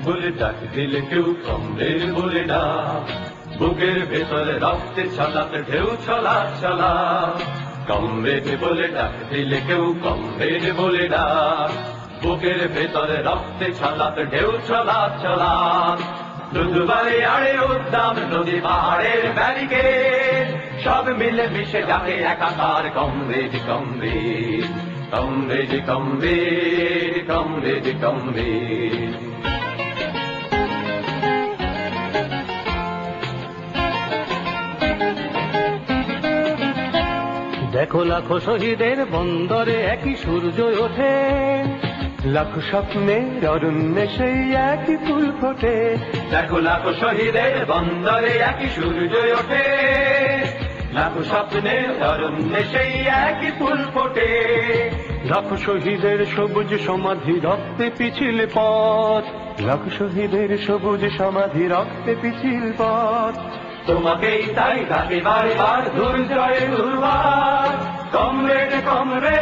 বলে ডাক দিলে কেউ কমরেড বলে না, বুকের ভেতরে রক্তে ছলাতে ঢেউ ছলা ছলা। কমরেড বলে ডাক দিলে কেউ কমরেড বলে না, বুকের ভেতরে রক্তে ছলাতে ঢেউ ছলা ছলা। দুধবাড়ি আড়ে উদ্যান নদী পাহাড়ের ব্যারিকেড, সব মিলে মিশে ডাকে একাকার comrade comrade comrade comrade comrade comrade. দেখো লাখো শহীদের বন্দরে একই সূর্য ওঠে, লাখো স্বপ্নের অরণ্যে সেই একই ফুল ফোটে। দেখো লাখো শহীদের বন্দরে একই সূর্য ওঠে, লাখো স্বপ্নের অরণ্যে সেই একই ফুল ফোটে। লাখো শহীদের সবুজ সমাধি রক্তে পিছিল পথ, লাখো শহীদের সবুজ সমাধি রক্তে পিছিল পথ। তোমাকেই তাই ডাকে বারবার দুর্জয় দুর্বার, কমরেড কমরেড।